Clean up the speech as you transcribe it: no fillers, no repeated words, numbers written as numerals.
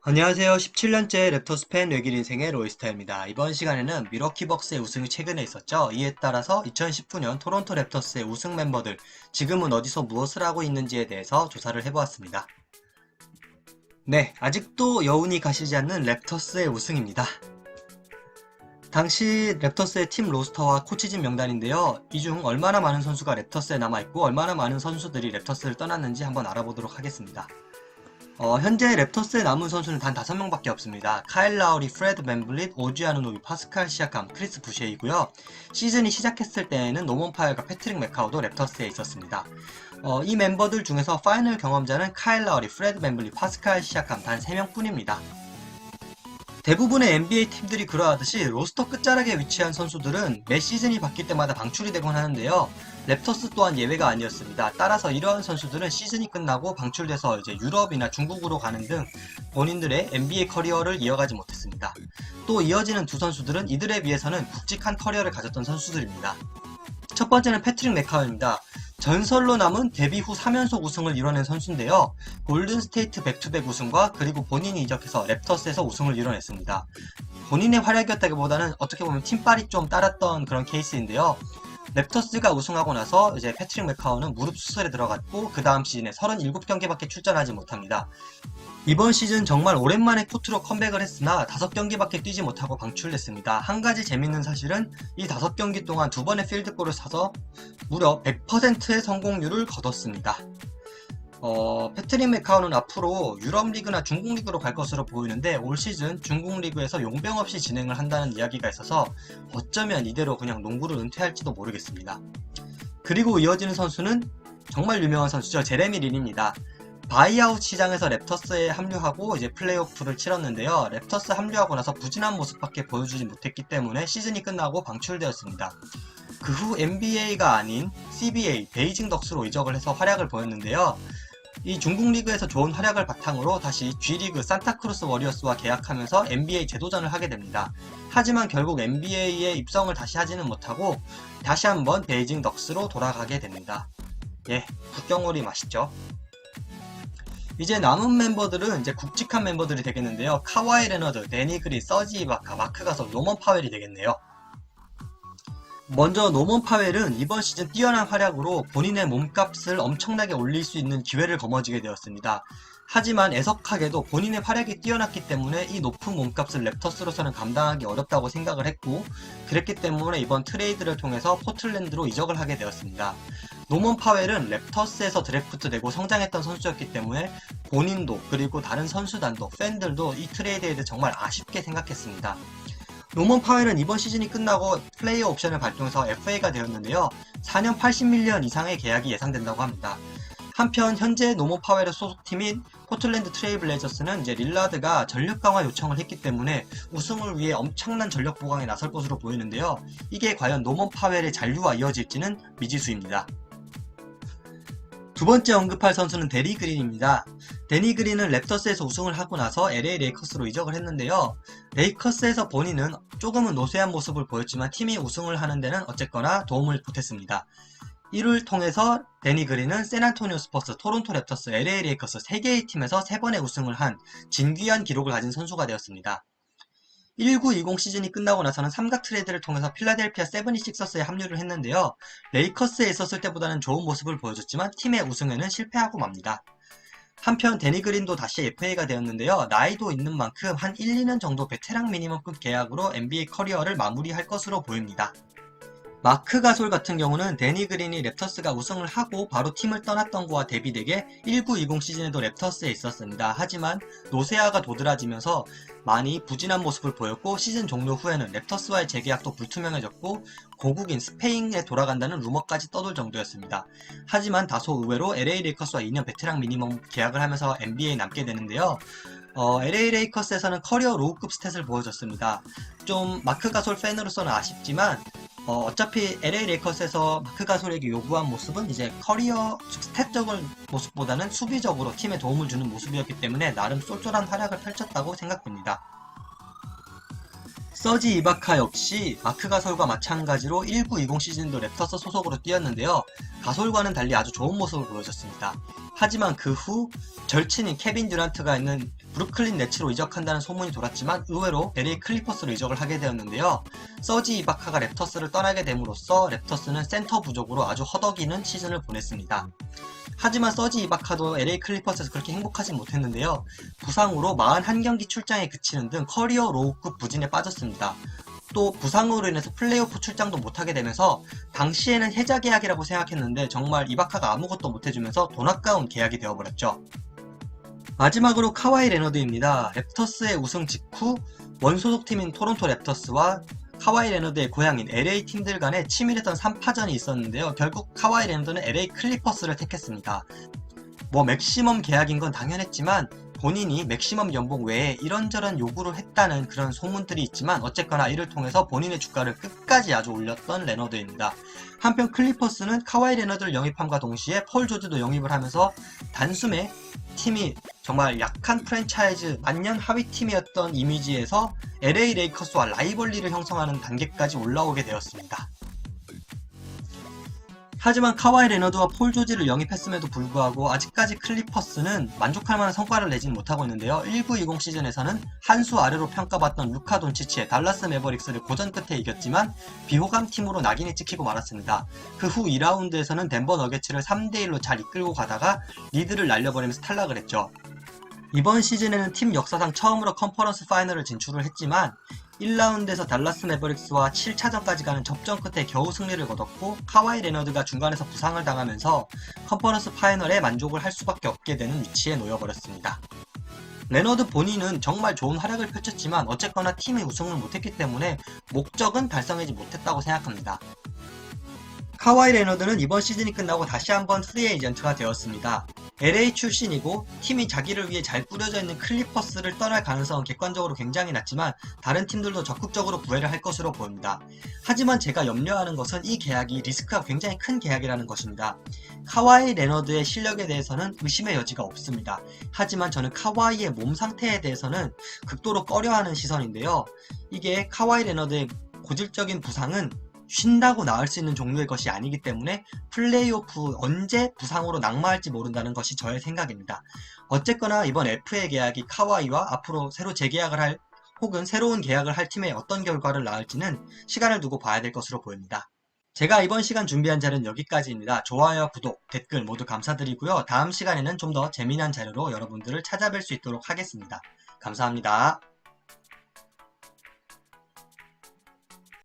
안녕하세요. 17년째 랩터스 팬 외길 인생의 로이스타입니다. 이번 시간에는 미러키 벅스의 우승이 최근에 있었죠. 이에 따라서 2019년 토론토 랩터스의 우승 멤버들, 지금은 어디서 무엇을 하고 있는지에 대해서 조사를 해보았습니다. 네, 아직도 여운이 가시지 않는 랩터스의 우승입니다. 당시 랩터스의 팀 로스터와 코치진 명단인데요. 이 중 얼마나 많은 선수가 랩터스에 남아있고 얼마나 많은 선수들이 랩터스를 떠났는지 한번 알아보도록 하겠습니다. 현재 랩터스에 남은 선수는 단 5명밖에 없습니다. 카일 라우리, 프레드 밴블릿, 오지 아누노비, 파스칼 시아캄, 크리스 부셰이고요. 시즌이 시작했을 때에는 노먼 파웰과 패트릭 메카오도 랩터스에 있었습니다. 이 멤버들 중에서 파이널 경험자는 카일 라우리, 프레드 밴블릿, 파스칼 시아캄 단 3명뿐입니다. 대부분의 NBA 팀들이 그러하듯이 로스터 끝자락에 위치한 선수들은 매 시즌이 바뀔 때마다 방출이 되곤 하는데요. 랩터스 또한 예외가 아니었습니다. 따라서 이러한 선수들은 시즌이 끝나고 방출돼서 이제 유럽이나 중국으로 가는 등 본인들의 NBA 커리어를 이어가지 못했습니다. 또 이어지는 두 선수들은 이들에 비해서는 굵직한 커리어를 가졌던 선수들입니다. 첫 번째는 패트릭 메카오입니다. 전설로 남은 데뷔 후 3연속 우승을 이뤄낸 선수인데요. 골든스테이트 백투백 우승과 그리고 본인이 이적해서 랩터스에서 우승을 이뤄냈습니다. 본인의 활약이었다기보다는 어떻게 보면 팀빨이 좀 따랐던 그런 케이스인데요. 랩터스가 우승하고 나서 이제 패트릭 메카오는 무릎 수술에 들어갔고 그 다음 시즌에 37경기밖에 출전하지 못합니다. 이번 시즌 정말 오랜만에 코트로 컴백을 했으나 5경기밖에 뛰지 못하고 방출됐습니다. 한 가지 재밌는 사실은 이 5경기 동안 2번의 필드골을 차서 무려 100%의 성공률을 거뒀습니다. 패트릭 메카오는 앞으로 유럽 리그나 중국 리그로 갈 것으로 보이는데 올 시즌 중국 리그에서 용병 없이 진행을 한다는 이야기가 있어서 어쩌면 이대로 그냥 농구를 은퇴할지도 모르겠습니다. 그리고 이어지는 선수는 정말 유명한 선수죠. 제레미 린입니다. 바이아웃 시장에서 랩터스에 합류하고 이제 플레이오프를 치렀는데요. 랩터스 합류하고 나서 부진한 모습밖에 보여주지 못했기 때문에 시즌이 끝나고 방출되었습니다. 그 후 NBA가 아닌 CBA, 베이징 덕스로 이적을 해서 활약을 보였는데요. 이 중국 리그에서 좋은 활약을 바탕으로 다시 G리그 산타크루스 워리어스와 계약하면서 NBA 재도전을 하게 됩니다. 하지만 결국 NBA에 입성을 다시 하지는 못하고 다시 한번 베이징 덕스로 돌아가게 됩니다. 예, 국경오리 맛있죠? 이제 남은 멤버들은 이제 굵직한 멤버들이 되겠는데요. 카와이 레너드, 데니 그린, 서지 이바카, 마크 가솔, 노먼 파웰이 되겠네요. 먼저 노먼 파웰은 이번 시즌 뛰어난 활약으로 본인의 몸값을 엄청나게 올릴 수 있는 기회를 거머쥐게 되었습니다. 하지만 애석하게도 본인의 활약이 뛰어났기 때문에 이 높은 몸값을 랩터스로서는 감당하기 어렵다고 생각을 했고 그랬기 때문에 이번 트레이드를 통해서 포틀랜드로 이적을 하게 되었습니다. 노먼 파웰은 랩터스에서 드래프트되고 성장했던 선수였기 때문에 본인도 그리고 다른 선수단도 팬들도 이 트레이드에 대해 정말 아쉽게 생각했습니다. 노먼 파웰은 이번 시즌이 끝나고 플레이어 옵션을 발동해서 FA가 되었는데요. 4년 80밀리언 이상의 계약이 예상된다고 합니다. 한편 현재 노먼 파웰의 소속팀인 포틀랜드 트레일 블레이저스는 이제 릴라드가 전력 강화 요청을 했기 때문에 우승을 위해 엄청난 전력 보강에 나설 것으로 보이는데요. 이게 과연 노먼 파웰의 잔류와 이어질지는 미지수입니다. 두 번째 언급할 선수는 데니 그린입니다. 데니 그린은 랩터스에서 우승을 하고 나서 LA 레이커스로 이적을 했는데요. 레이커스에서 본인은 조금은 노쇠한 모습을 보였지만 팀이 우승을 하는 데는 어쨌거나 도움을 보탰습니다. 이를 통해서 데니 그린은 샌안토니오 스퍼스, 토론토 랩터스, LA 레이커스 3개의 팀에서 3번의 우승을 한 진귀한 기록을 가진 선수가 되었습니다. 1920 시즌이 끝나고 나서는 삼각 트레이드를 통해서 필라델피아 세븐티식서스에 합류를 했는데요. 레이커스에 있었을 때보다는 좋은 모습을 보여줬지만 팀의 우승에는 실패하고 맙니다. 한편 데니 그린도 다시 FA가 되었는데요. 나이도 있는 만큼 한 1, 2년 정도 베테랑 미니멈급 계약으로 NBA 커리어를 마무리할 것으로 보입니다. 마크 가솔 같은 경우는 데니 그린이 랩터스가 우승을 하고 바로 팀을 떠났던 거와 대비되게 1920 시즌에도 랩터스에 있었습니다. 하지만 노세아가 도드라지면서 많이 부진한 모습을 보였고 시즌 종료 후에는 랩터스와의 재계약도 불투명해졌고 고국인 스페인에 돌아간다는 루머까지 떠돌 정도였습니다. 하지만 다소 의외로 LA 레이커스와 2년 베테랑 미니멈 계약을 하면서 NBA에 남게 되는데요. LA 레이커스에서는 커리어 로우급 스탯을 보여줬습니다. 좀 마크 가솔 팬으로서는 아쉽지만 어차피 LA 레이커스에서 마크 가솔에게 요구한 모습은 이제 커리어 스탯적인 모습보다는 수비적으로 팀에 도움을 주는 모습이었기 때문에 나름 쏠쏠한 활약을 펼쳤다고 생각됩니다. 서지 이바카 역시 마크 가솔과 마찬가지로 1920 시즌도 랩터스 소속으로 뛰었는데요. 가솔과는 달리 아주 좋은 모습을 보여줬습니다. 하지만 그 후 절친인 케빈 듀란트가 있는 브루클린 네츠로 이적한다는 소문이 돌았지만 의외로 LA 클리퍼스로 이적을 하게 되었는데요. 서지 이바카가 랩터스를 떠나게 됨으로써 랩터스는 센터 부족으로 아주 허덕이는 시즌을 보냈습니다. 하지만 서지 이바카도 LA 클리퍼스에서 그렇게 행복하진 못했는데요. 부상으로 41경기 출장에 그치는 등 커리어 로우급 부진에 빠졌습니다. 또 부상으로 인해서 플레이오프 출장도 못하게 되면서 당시에는 해자 계약이라고 생각했는데 정말 이바카가 아무것도 못해주면서 돈 아까운 계약이 되어버렸죠. 마지막으로 카와이 레너드입니다. 랩터스의 우승 직후 원소속팀인 토론토 랩터스와 카와이 레너드의 고향인 LA 팀들 간에 치밀했던 3파전이 있었는데요. 결국 카와이 레너드는 LA 클리퍼스를 택했습니다. 맥시멈 계약인 건 당연했지만 본인이 맥시멈 연봉 외에 이런저런 요구를 했다는 그런 소문들이 있지만 어쨌거나 이를 통해서 본인의 주가를 끝까지 아주 올렸던 레너드입니다. 한편 클리퍼스는 카와이 레너드를 영입함과 동시에 폴 조지도 영입을 하면서 단숨에 팀이 정말 약한 프랜차이즈 만년 하위 팀이었던 이미지에서 LA 레이커스와 라이벌리를 형성하는 단계까지 올라오게 되었습니다. 하지만 카와이 레너드와 폴 조지를 영입했음에도 불구하고 아직까지 클리퍼스는 만족할 만한 성과를 내진 못하고 있는데요. 19-20 시즌에서는 한 수 아래로 평가받던 루카 돈치치의 달라스 매버릭스를 고전 끝에 이겼지만 비호감 팀으로 낙인이 찍히고 말았습니다. 그 후 2라운드에서는 덴버 너게츠를 3대1로 잘 이끌고 가다가 리드를 날려버리면서 탈락을 했죠. 이번 시즌에는 팀 역사상 처음으로 컨퍼런스 파이널을 진출을 했지만 1라운드에서 달라스 매버릭스와 7차전까지 가는 접전 끝에 겨우 승리를 거뒀고 카와이 레너드가 중간에서 부상을 당하면서 컨퍼런스 파이널에 만족을 할 수밖에 없게 되는 위치에 놓여버렸습니다. 레너드 본인은 정말 좋은 활약을 펼쳤지만 어쨌거나 팀이 우승을 못했기 때문에 목적은 달성하지 못했다고 생각합니다. 카와이 레너드는 이번 시즌이 끝나고 다시 한번 프리 에이전트가 되었습니다. LA 출신이고 팀이 자기를 위해 잘 꾸려져 있는 클리퍼스를 떠날 가능성은 객관적으로 굉장히 낮지만 다른 팀들도 적극적으로 구애를 할 것으로 보입니다. 하지만 제가 염려하는 것은 이 계약이 리스크가 굉장히 큰 계약이라는 것입니다. 카와이 레너드의 실력에 대해서는 의심의 여지가 없습니다. 하지만 저는 카와이의 몸 상태에 대해서는 극도로 꺼려하는 시선인데요. 이게 카와이 레너드의 고질적인 부상은 쉰다고 나을 수 있는 종류의 것이 아니기 때문에 플레이오프 언제 부상으로 낙마할지 모른다는 것이 저의 생각입니다. 어쨌거나 이번 FA 계약이 카와이와 앞으로 새로 재계약을 할 혹은 새로운 계약을 할 팀에 어떤 결과를 낳을지는 시간을 두고 봐야 될 것으로 보입니다. 제가 이번 시간 준비한 자료는 여기까지입니다. 좋아요와 구독, 댓글 모두 감사드리고요. 다음 시간에는 좀 더 재미난 자료로 여러분들을 찾아뵐 수 있도록 하겠습니다. 감사합니다.